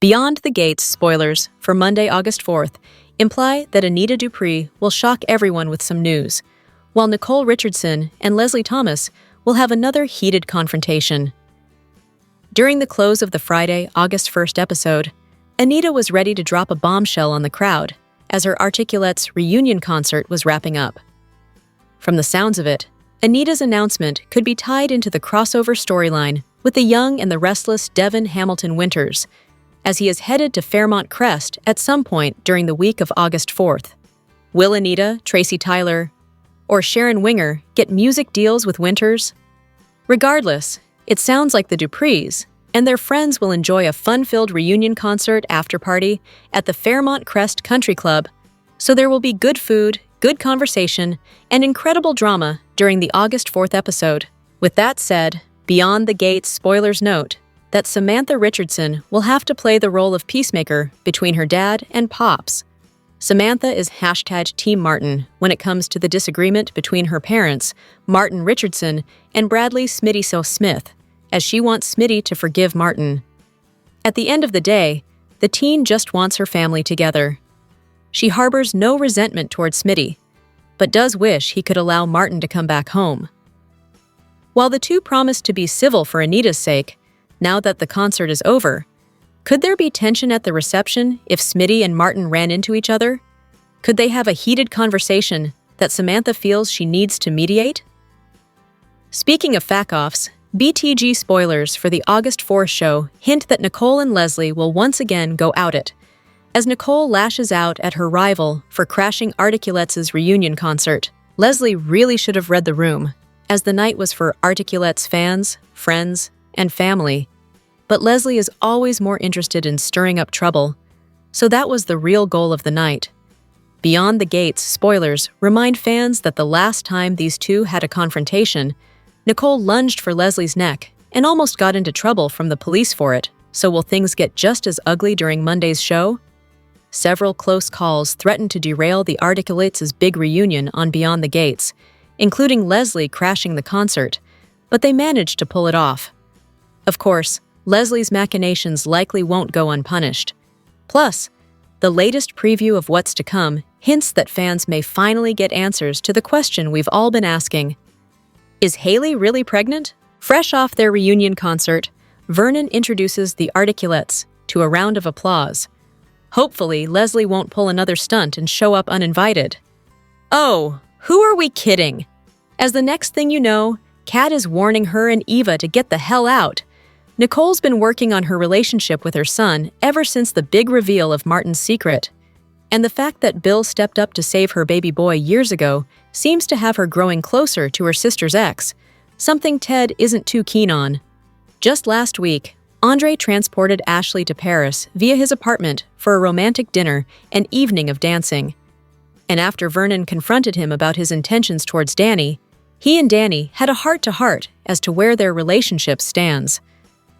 Beyond the Gates spoilers for Monday, August 4th imply that Anita Dupree will shock everyone with some news, while Nicole Richardson and Leslie Thomas will have another heated confrontation. During the close of the Friday, August 1st episode, Anita was ready to drop a bombshell on the crowd as her Articulate's reunion concert was wrapping up. From the sounds of it, Anita's announcement could be tied into the crossover storyline with the young and the restless Devin Hamilton Winters, as he is headed to Fairmont Crest at some point during the week of August 4th. Will Anita, Tracy Tyler, or Sharon Winger get music deals with Winters? Regardless, it sounds like the Duprees and their friends will enjoy a fun-filled reunion concert after-party at the Fairmont Crest Country Club, so there will be good food, good conversation, and incredible drama during the August 4th episode. With that said, Beyond the Gates spoilers note that Samantha Richardson will have to play the role of peacemaker between her dad and Pops. Samantha is #Team Martin when it comes to the disagreement between her parents, Martin Richardson and Bradley Smitty So Smith, as she wants Smitty to forgive Martin. At the end of the day, the teen just wants her family together. She harbors no resentment towards Smitty, but does wish he could allow Martin to come back home. While the two promise to be civil for Anita's sake, now that the concert is over, could there be tension at the reception if Smitty and Martin ran into each other? Could they have a heated conversation that Samantha feels she needs to mediate? Speaking of fact-offs, BTG spoilers for the August 4th show hint that Nicole and Leslie will once again go at it, as Nicole lashes out at her rival for crashing Articulate's reunion concert. Leslie really should have read the room, as the night was for Articulate's fans, friends, and family. But Leslie is always more interested in stirring up trouble, so that was the real goal of the night. Beyond the Gates spoilers remind fans that the last time these two had a confrontation, Nicole lunged for Leslie's neck and almost got into trouble from the police for it. So will things get just as ugly during Monday's show? Several close calls threatened to derail the Articulates' big reunion on Beyond the Gates, including Leslie crashing the concert, but they managed to pull it off. Of course, Leslie's machinations likely won't go unpunished. Plus, the latest preview of what's to come hints that fans may finally get answers to the question we've all been asking. Is Haley really pregnant? Fresh off their reunion concert, Vernon introduces the Articulates to a round of applause. Hopefully, Leslie won't pull another stunt and show up uninvited. Oh, who are we kidding? As the next thing you know, Kat is warning her and Eva to get the hell out. Nicole's been working on her relationship with her son ever since the big reveal of Martin's secret. And the fact that Bill stepped up to save her baby boy years ago seems to have her growing closer to her sister's ex, something Ted isn't too keen on. Just last week, Andre transported Ashley to Paris via his apartment for a romantic dinner and evening of dancing. And after Vernon confronted him about his intentions towards Danny, he and Danny had a heart-to-heart as to where their relationship stands.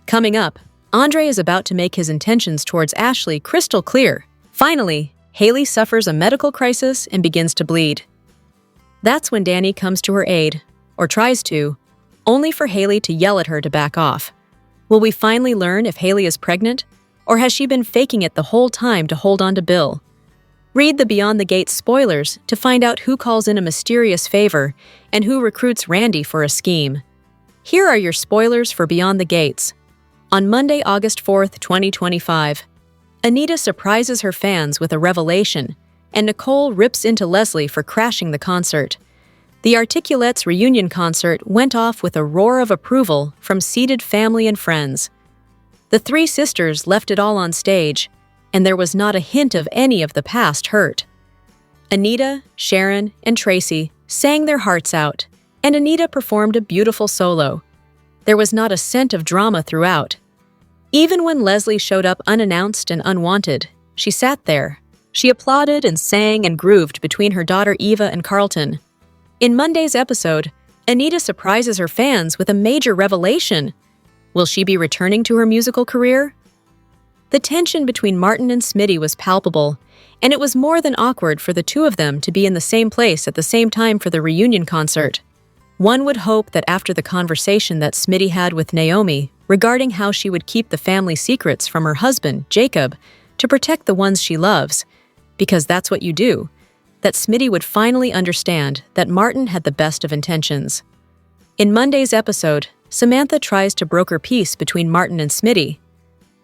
Coming up, Andre is about to make his intentions towards Ashley crystal clear. Finally, Haley suffers a medical crisis and begins to bleed. That's when Danny comes to her aid, or tries to, only for Haley to yell at her to back off. Will we finally learn if Haley is pregnant, or has she been faking it the whole time to hold on to Bill? Read the Beyond the Gates spoilers to find out who calls in a mysterious favor and who recruits Randy for a scheme. Here are your spoilers for Beyond the Gates. On Monday, August 4th, 2025, Anita surprises her fans with a revelation, and Nicole rips into Leslie for crashing the concert. The Articulates reunion concert went off with a roar of approval from seated family and friends. The three sisters left it all on stage, and there was not a hint of any of the past hurt. Anita, Sharon, and Tracy sang their hearts out, and Anita performed a beautiful solo. There was not a scent of drama throughout. Even when Leslie showed up unannounced and unwanted, she sat there. She applauded and sang and grooved between her daughter Eva and Carlton. In Monday's episode, Anita surprises her fans with a major revelation. Will she be returning to her musical career? The tension between Martin and Smitty was palpable, and it was more than awkward for the two of them to be in the same place at the same time for the reunion concert. One would hope that after the conversation that Smitty had with Naomi, regarding how she would keep the family secrets from her husband, Jacob, to protect the ones she loves, because that's what you do, that Smitty would finally understand that Martin had the best of intentions. In Monday's episode, Samantha tries to broker peace between Martin and Smitty.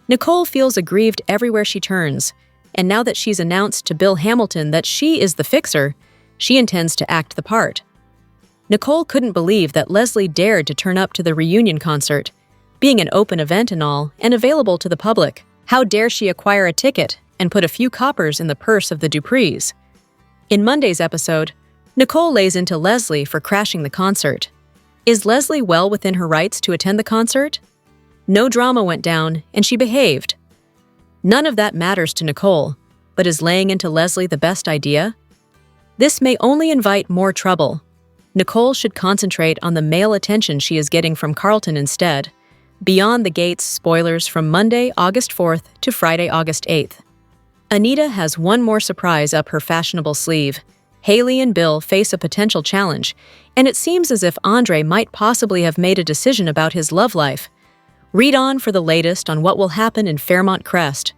Nicole feels aggrieved everywhere she turns, and now that she's announced to Bill Hamilton that she is the fixer, she intends to act the part. Nicole couldn't believe that Leslie dared to turn up to the reunion concert, being an open event and all, and available to the public. How dare she acquire a ticket and put a few coppers in the purse of the Duprees? In Monday's episode, Nicole lays into Leslie for crashing the concert. Is Leslie well within her rights to attend the concert? No drama went down, and she behaved. None of that matters to Nicole, but is laying into Leslie the best idea? This may only invite more trouble. Nicole should concentrate on the male attention she is getting from Carlton instead. Beyond the Gates spoilers from Monday, August 4th to Friday, August 8th. Anita has one more surprise up her fashionable sleeve. Haley and Bill face a potential challenge, and it seems as if Andre might possibly have made a decision about his love life. Read on for the latest on what will happen in Fairmont Crest.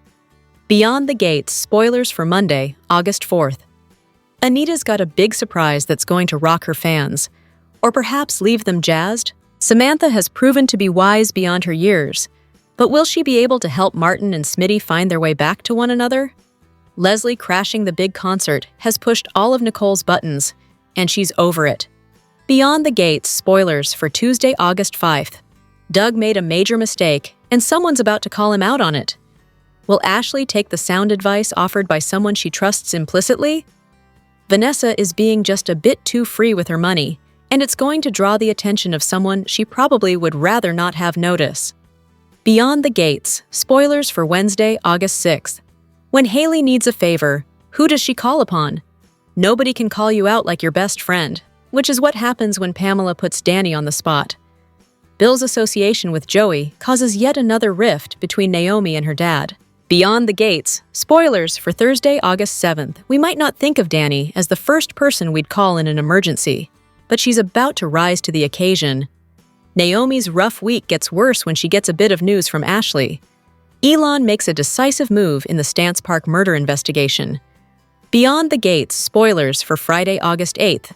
Beyond the Gates spoilers for Monday, August 4th. Anita's got a big surprise that's going to rock her fans, or perhaps leave them jazzed. Samantha has proven to be wise beyond her years, but will she be able to help Martin and Smitty find their way back to one another? Leslie crashing the big concert has pushed all of Nicole's buttons, and she's over it. Beyond the Gates spoilers for Tuesday, August 5th. Doug made a major mistake, and someone's about to call him out on it. Will Ashley take the sound advice offered by someone she trusts implicitly? Vanessa is being just a bit too free with her money, and it's going to draw the attention of someone she probably would rather not have notice. Beyond the Gates spoilers for Wednesday, August 6th. When Haley needs a favor, who does she call upon? Nobody can call you out like your best friend, which is what happens when Pamela puts Danny on the spot. Bill's association with Joey causes yet another rift between Naomi and her dad. Beyond the Gates spoilers for Thursday, August 7th. We might not think of Danny as the first person we'd call in an emergency, but she's about to rise to the occasion. Naomi's rough week gets worse when she gets a bit of news from Ashley. Elon makes a decisive move in the Stance Park murder investigation. Beyond the Gates spoilers for Friday, August 8th.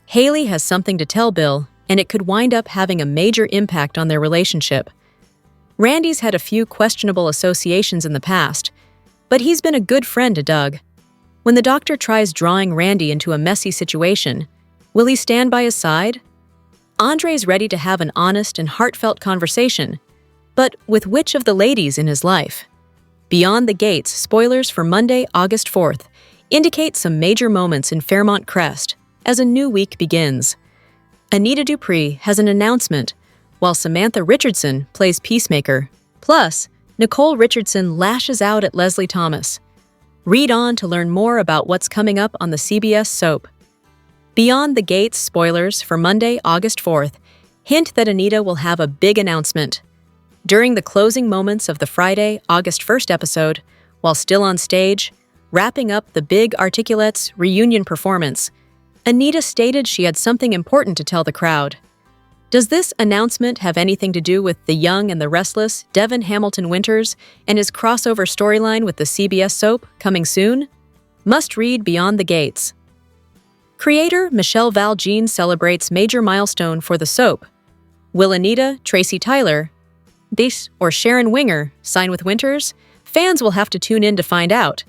Haley has something to tell Bill, and it could wind up having a major impact on their relationship. Randy's had a few questionable associations in the past, but he's been a good friend to Doug. When the doctor tries drawing Randy into a messy situation, will he stand by his side? Andre's ready to have an honest and heartfelt conversation, but with which of the ladies in his life? Beyond the Gates spoilers for Monday, August 4th indicate some major moments in Fairmont Crest as a new week begins. Anita Dupree has an announcement, while Samantha Richardson plays peacemaker. Plus, Nicole Richardson lashes out at Leslie Thomas. Read on to learn more about what's coming up on the CBS soap. Beyond the Gates spoilers for Monday, August 4th hint that Anita will have a big announcement. During the closing moments of the Friday, August 1st episode, while still on stage, wrapping up the Big Articulates reunion performance, Anita stated she had something important to tell the crowd. Does this announcement have anything to do with the young and the restless Devin Hamilton Winters and his crossover storyline with the CBS soap coming soon? Must read Beyond the Gates. Creator Michelle Val Jean celebrates major milestone for the soap. Will Anita, Tracy Tyler, or Sharon Winger sign with Winters? Fans will have to tune in to find out.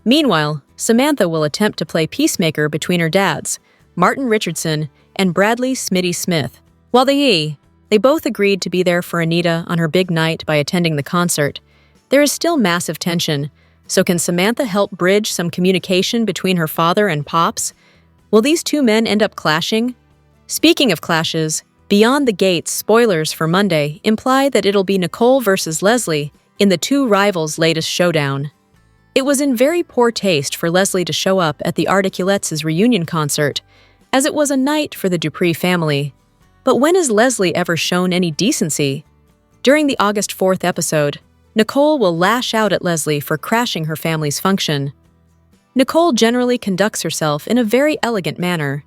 Meanwhile, Samantha will attempt to play peacemaker between her dads, Martin Richardson and Bradley Smitty Smith. While they both agreed to be there for Anita on her big night by attending the concert, there is still massive tension, so can Samantha help bridge some communication between her father and Pops? Will these two men end up clashing? Speaking of clashes, Beyond the Gates spoilers for Monday imply that it'll be Nicole versus Leslie in the two rivals' latest showdown. It was in very poor taste for Leslie to show up at the Articulettes' reunion concert, as it was a night for the Dupree family. But when has Leslie ever shown any decency? During the August 4th episode, Nicole will lash out at Leslie for crashing her family's function. Nicole generally conducts herself in a very elegant manner.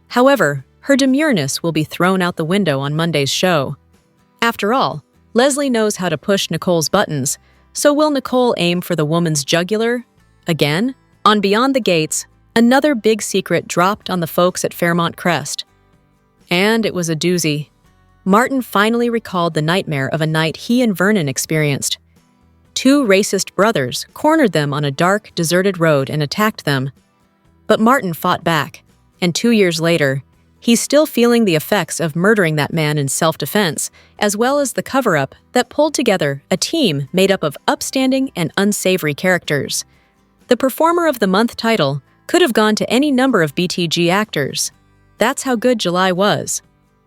However, her demureness will be thrown out the window on Monday's show. After all, Leslie knows how to push Nicole's buttons, so will Nicole aim for the woman's jugular? Again? On Beyond the Gates, another big secret dropped on the folks at Fairmont Crest. And it was a doozy. Martin finally recalled the nightmare of a night he and Vernon experienced. Two racist brothers cornered them on a dark, deserted road and attacked them. But Martin fought back, and 2 years later, he's still feeling the effects of murdering that man in self-defense, as well as the cover-up that pulled together a team made up of upstanding and unsavory characters. The Performer of the Month title could have gone to any number of BTG actors. That's how good July was.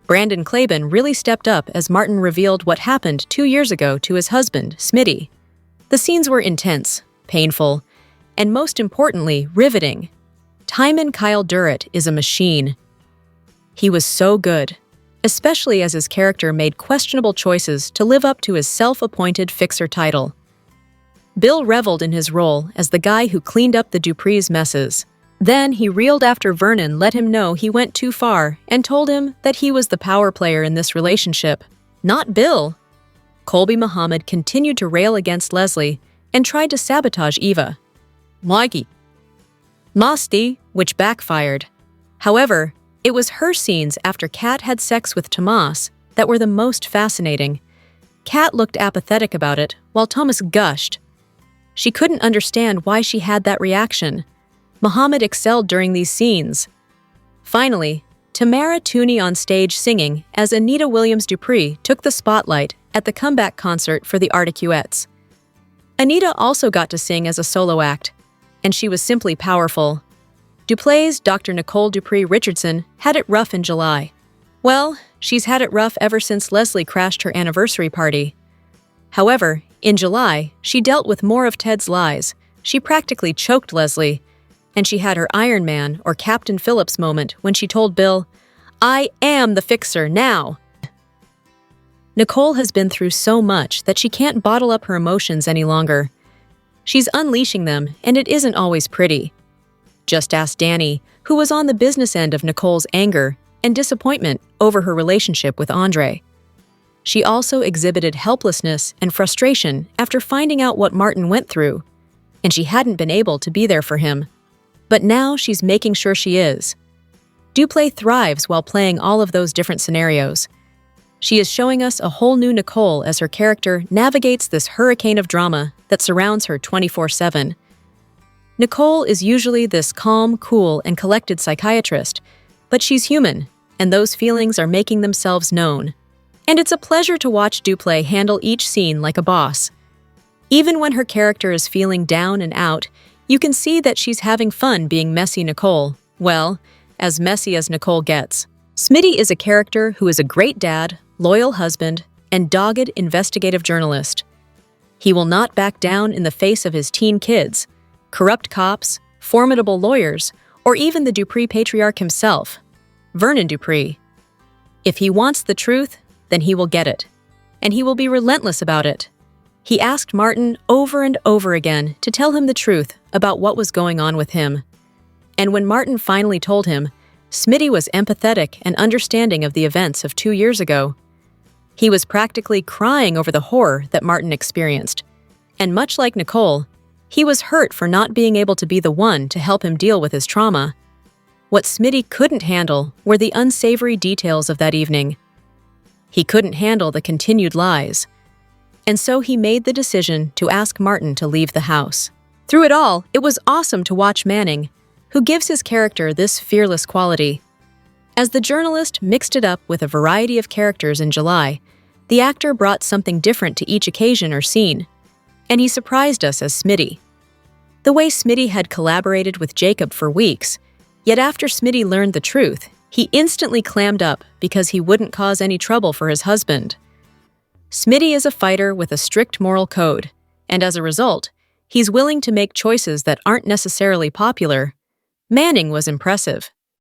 Brandon Claiborne really stepped up as Martin revealed what happened 2 years ago to his husband, Smitty. The scenes were intense, painful, and most importantly, riveting. Timon Kyle Durrett is a machine. He was so good, especially as his character made questionable choices to live up to his self-appointed fixer title. Bill reveled in his role as the guy who cleaned up the Dupree's messes. Then he reeled after Vernon let him know he went too far and told him that he was the power player in this relationship, not Bill. Colby Muhammad continued to rail against Leslie and tried to sabotage Eva. Mikey. Masti, which backfired. However, it was her scenes after Kat had sex with Tomas that were the most fascinating. Kat looked apathetic about it, while Thomas gushed. She couldn't understand why she had that reaction. Muhammad excelled during these scenes. Finally, Tamara Tooney on stage singing as Anita Williams-Dupree took the spotlight at the comeback concert for the Articuettes. Anita also got to sing as a solo act, and she was simply powerful. Duplay's Dr. Nicole Dupree Richardson had it rough in July. Well, she's had it rough ever since Leslie crashed her anniversary party. However, in July, she dealt with more of Ted's lies. She practically choked Leslie, and she had her Iron Man or Captain Phillips moment when she told Bill, "I am the fixer now." Nicole has been through so much that she can't bottle up her emotions any longer. She's unleashing them, and it isn't always pretty. Just ask Danny, who was on the business end of Nicole's anger and disappointment over her relationship with Andre. She also exhibited helplessness and frustration after finding out what Martin went through, and she hadn't been able to be there for him. But now she's making sure she is. Duplay thrives while playing all of those different scenarios. She is showing us a whole new Nicole as her character navigates this hurricane of drama that surrounds her 24/7. Nicole is usually this calm, cool, and collected psychiatrist, but she's human, and those feelings are making themselves known. And it's a pleasure to watch Duplay handle each scene like a boss. Even when her character is feeling down and out, you can see that she's having fun being messy Nicole. Well, as messy as Nicole gets. Smitty is a character who is a great dad, loyal husband, and dogged investigative journalist. He will not back down in the face of his teen kids, corrupt cops, formidable lawyers, or even the Dupree patriarch himself, Vernon Dupree. If he wants the truth, then he will get it, and he will be relentless about it. He asked Martin over and over again to tell him the truth about what was going on with him. And when Martin finally told him, Smitty was empathetic and understanding of the events of 2 years ago. He was practically crying over the horror that Martin experienced. And much like Nicole, he was hurt for not being able to be the one to help him deal with his trauma. What Smitty couldn't handle were the unsavory details of that evening. He couldn't handle the continued lies. And so he made the decision to ask Martin to leave the house. Through it all, it was awesome to watch Manning, who gives his character this fearless quality. As the journalist mixed it up with a variety of characters in July, the actor brought something different to each occasion or scene, and he surprised us as Smitty. The way Smitty had collaborated with Jacob for weeks, yet after Smitty learned the truth, he instantly clammed up because he wouldn't cause any trouble for his husband. Smitty is a fighter with a strict moral code, and as a result, he's willing to make choices that aren't necessarily popular. Manning was impressive.